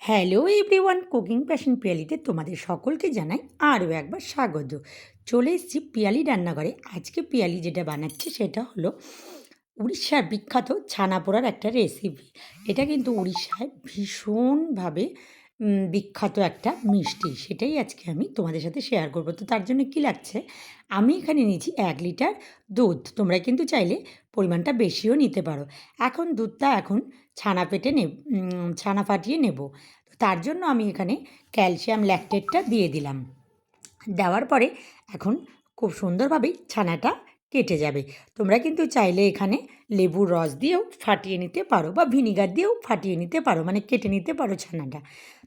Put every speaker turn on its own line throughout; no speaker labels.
Hello everyone, cooking passion পিয়ালিতে তোমাদের সকলকে জানাই আরও একবার স্বাগত। চলে এসেছি পিয়ালি রান্নাঘরে। আজকে পিয়ালি যেটা বানাচ্ছে সেটা হলো উড়িষ্যার বিখ্যাত ছানা পোড়ার একটা রেসিপি। এটা কিন্তু উড়িষ্যায় ভীষণভাবে বিখ্যাত একটা মিষ্টি। সেটাই আজকে আমি তোমাদের সাথে শেয়ার করব। তো তার জন্য কী লাগছে, আমি এখানে নিয়েছি 1 লিটার দুধ। তোমরা কিন্তু চাইলে পরিমাণটা বেশিও নিতে পারো। এখন দুধটা ছানা ফাটিয়ে নেব। তার জন্য আমি এখানে ক্যালসিয়াম ল্যাকটেটটা দিয়ে দিলাম। দেওয়ার পরে এখন খুব সুন্দরভাবেই ছানাটা কেটে যাবে। তোমরা কিন্তু চাইলে এখানে লেবুর রস দিয়েও ফাটিয়ে নিতে পারো বা ভিনিগার দিয়েও ফাটিয়ে নিতে পারো, মানে কেটে নিতে পারো ছানাটা।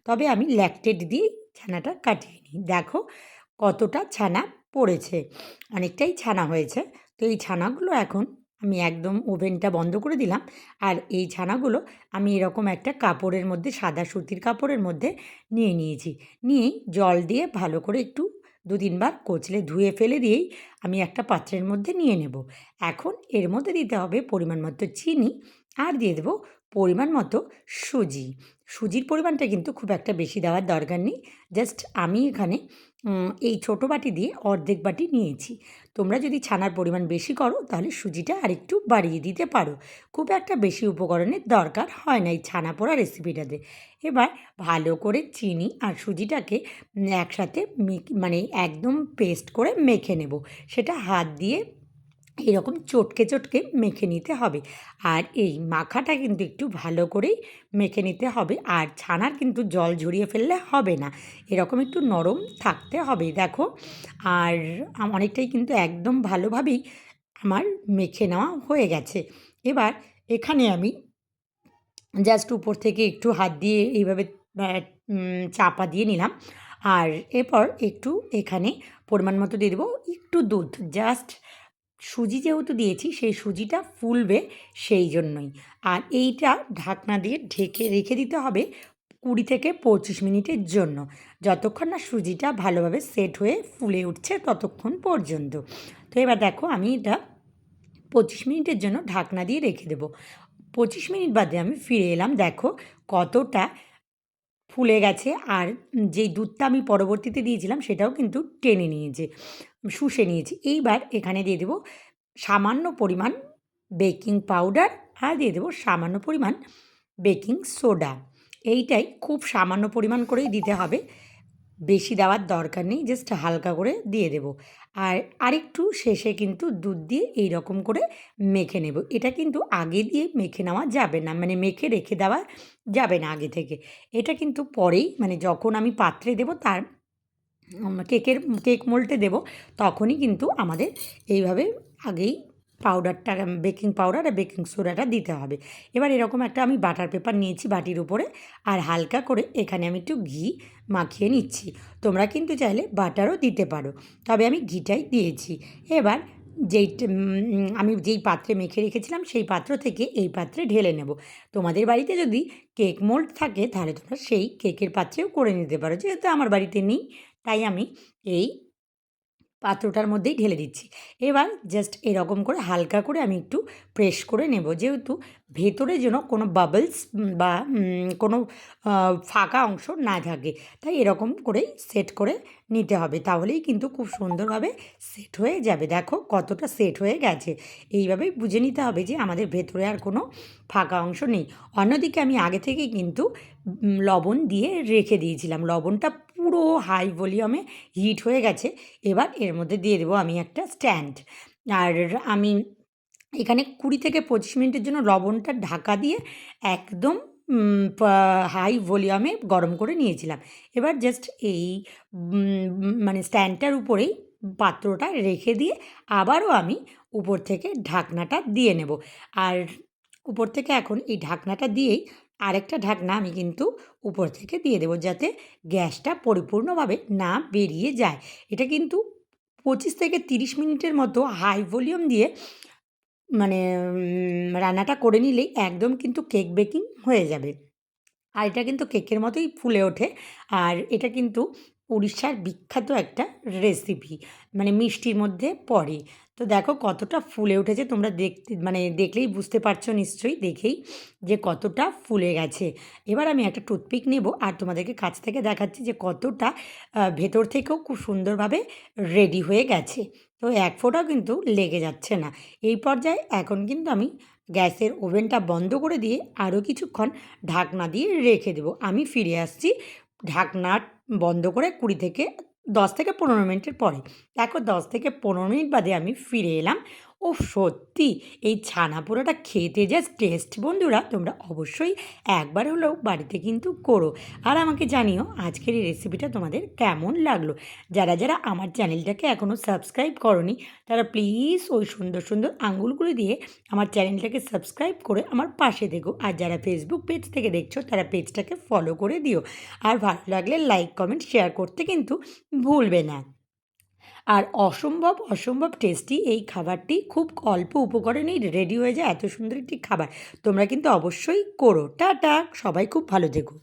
তবে আমি ল্যাকটেট দিয়েই ছানাটা কাটিয়ে নিই। দেখো কতটা ছানা পড়েছে, অনেকটাই ছানা হয়েছে। তো এই ছানাগুলো এখন আমি একদম ওভেনটা বন্ধ করে দিলাম। আর এই ছানাগুলো আমি এরকম একটা কাপড়ের মধ্যে, সাদা সুতির কাপড়ের মধ্যে নিয়ে নিয়েছি। নিয়েই জল দিয়ে ভালো করে একটু 2-3 বার কচলে ধুয়ে ফেলে দিয়েই আমি একটা পাত্রের মধ্যে নিয়ে নেব। এখন এর মধ্যে দিতে হবে পরিমাণ মতো চিনি, আর দিয়ে দেবো পরিমাণ মতো সুজি। সুজির পরিমাণটা কিন্তু খুব একটা বেশি দেওয়ার দরকার নেই। জাস্ট আমি এখানে এই ছোটো বাটি দিয়ে অর্ধেক বাটি নিয়েছি। তোমরা যদি ছানার পরিমাণ বেশি করো তাহলে সুজিটা আরেকটু বাড়িয়ে দিতে পারো। খুব একটা বেশি উপকরণের দরকার হয় না এই ছানা পোড়া রেসিপিটাতে। এবার ভালো করে চিনি আর সুজিটাকে একসাথে মানে একদম পেস্ট করে মেখে নেব। সেটা হাত দিয়ে এরকম চটকে চটকে মেখে নিতে হবে। আর এই মাখাটা কিন্তু একটু ভালো করেই মেখে নিতে হবে। আর ছানার কিন্তু জল ঝরিয়ে ফেললে হবে না, এরকম একটু নরম থাকতে হবে। দেখো, আর অনেকটাই কিন্তু একদম ভালোভাবেই আমার মেখে নেওয়া হয়ে গেছে। এবার এখানে আমি জাস্ট উপর থেকে একটু হাত দিয়ে এইভাবে চাপা দিয়ে নিলাম। আর এরপর একটু এখানে পরিমাণ মতো দিয়ে দেবো একটু দুধ। জাস্ট সুজি যেহেতু দিয়েছি সেই সুজিটা ফুলবে সেই জন্যই। আর এইটা ঢাকনা দিয়ে ঢেকে রেখে দিতে হবে 20 থেকে 25 মিনিটের জন্য, যতক্ষণ না সুজিটা ভালোভাবে সেট হয়ে ফুলে উঠছে ততক্ষণ পর্যন্ত। তো এবার দেখো আমি এটা 25 মিনিটের জন্য ঢাকনা দিয়ে রেখে দেবো। 25 মিনিট বাদে আমি ফিরে এলাম। দেখো কতটা ফুলে গেছে। আর যেই দুধটা আমি পরবর্তীতে দিয়েছিলাম সেটাও কিন্তু টেনে নিয়েছে, শুষে নিয়েছি। এইবার এখানে দিয়ে দেবো সামান্য পরিমাণ বেকিং পাউডার, আর দিয়ে দেবো সামান্য পরিমাণ বেকিং সোডা। এইটাই খুব সামান্য পরিমাণ করেই দিতে হবে, বেশি দেওয়ার দরকার নেই, জাস্ট হালকা করে দিয়ে দেবো। আর আরেকটু শেষে কিন্তু দুধ দিয়ে এই রকম করে মেখে নেব। এটা কিন্তু আগে দিয়ে মেখে নেওয়া যাবে না, মানে মেখে রেখে দেওয়া যাবে না আগে থেকে। এটা কিন্তু পরেই, মানে যখন আমি পাত্রে দেবো তার কেক মোল্ডে দেবো তখনই কিন্তু আমাদের এইভাবে আগেই পাউডারটা, বেকিং পাউডার আর বেকিং সোডাটা দিতে হবে। এবার এরকম একটা আমি বাটার পেপার নিয়েছি বাটির উপরে, আর হালকা করে এখানে আমি একটু ঘি মাখিয়ে নিচ্ছি। তোমরা কিন্তু চাইলে বাটারও দিতে পারো, তবে আমি ঘিটাই দিয়েছি। এবার আমি যেই পাত্রে মেখে রেখেছিলাম সেই পাত্র থেকে এই পাত্রে ঢেলে নেব। তোমাদের বাড়িতে যদি কেক মোল্ড থাকে তাহলে তোমরা সেই কেকের পাত্রেও করে নিতে পারো, যেহেতু আমার বাড়িতে নেই তাই আমি এই পাত্রটার মধ্যেই ঢেলে দিচ্ছি। এবার জাস্ট এরকম করে হালকা করে আমি একটু প্রেস করে নেব, যেহেতু ভেতরে যেন কোনো বাবলস বা কোনো ফাঁকা অংশ না থাকে। তাই এরকম করেই সেট করে নিতে হবে, তাহলেই কিন্তু খুব সুন্দরভাবে সেট হয়ে যাবে। দেখো কতটা সেট হয়ে গেছে। এইভাবেই বুঝে নিতে হবে যে আমাদের ভেতরে আর কোনো ফাঁকা অংশ নেই। অন্যদিকে আমি আগে থেকেই কিন্তু লবণ দিয়ে রেখে দিয়েছিলাম। লবণটা পুরো হাই ভলিউমে হিট হয়ে গেছে। এবার এর মধ্যে দিয়ে দেবো আমি একটা স্ট্যান্ড। আর আমি এখানে 20 থেকে 25 মিনিটের জন্য লবণটা ঢাকা দিয়ে একদম হাই ভলিউমে গরম করে নিয়েছিলাম। এবার জাস্ট এই মানে স্ট্যান্ডটার উপরেই পাত্রটা রেখে দিয়ে আবারও আমি উপর থেকে ঢাকনাটা দিয়ে নেব। আর উপর থেকে এখন এই ঢাকনাটা দিয়েই আরেকটা ঢাকনা আমি কিন্তু উপর থেকে দিয়ে দেবো, যাতে গ্যাসটা পরিপূর্ণভাবে না বেরিয়ে যায়। এটা কিন্তু 25 থেকে 30 মিনিটের মতো হাই ভলিউম দিয়ে মানে রান্নাটা করে নিলেই একদম কিন্তু কেক বেকিং হয়ে যাবে। আর এটা কিন্তু কেকের মতোই ফুলে ওঠে। আর এটা কিন্তু উড়িষ্যার বিখ্যাত একটা রেসিপি, মানে মিষ্টির মধ্যে পড়ে। তো দেখো কতটা ফুলে উঠেছে, তোমরা দেখলেই বুঝতে পারছো নিশ্চয়ই দেখেই যে কতটা ফুলে গেছে। এবার আমি একটা টুথপিক নেব আর তোমাদেরকে কাছ থেকে দেখাচ্ছি যে কতটা ভেতর থেকেও খুব সুন্দরভাবে রেডি হয়ে গেছে। তো এক ফোঁটাও কিন্তু লেগে যাচ্ছে না। এই পর্যায়ে এখন কিন্তু আমি গ্যাসের ওভেনটা বন্ধ করে দিয়ে আরও কিছুক্ষণ ঢাকনা দিয়ে রেখে দেবো। আমি ফিরে আসছি ঢাকনা বন্ধ করে 10 থেকে 15 মিনিটের পরে। দেখো 10 থেকে 15 মিনিট বাদে আমি ফিরে এলাম। ও সত্যি এই ছানা পোড়াটা খেতে জাস্ট টেস্ট বন্ধুরা, তোমরা অবশ্যই একবার হলেও বাড়িতে কিন্তু করো। আর আমাকে জানিও আজকের এই রেসিপিটা তোমাদের কেমন লাগলো। যারা যারা আমার চ্যানেলটাকে এখনও সাবস্ক্রাইব করোনি তারা প্লিজ ওই সুন্দর সুন্দর আঙুলগুলো দিয়ে আমার চ্যানেলটাকে সাবস্ক্রাইব করে আমার পাশে থেকো। আর যারা ফেসবুক পেজ থেকে দেখছো তারা পেজটাকে ফলো করে দিও। আর ভালো লাগলে লাইক কমেন্ট শেয়ার করতে কিন্তু ভুলবে না। আর অসম্ভব অসম্ভব টেস্টি এই খাবারটি, খুব অল্প উপকরণেই রেডি হয়ে যায় এত সুন্দর একটি খাবার। তোমরা কিন্তু অবশ্যই করো। টাটা, সবাই খুব ভালো থেকো।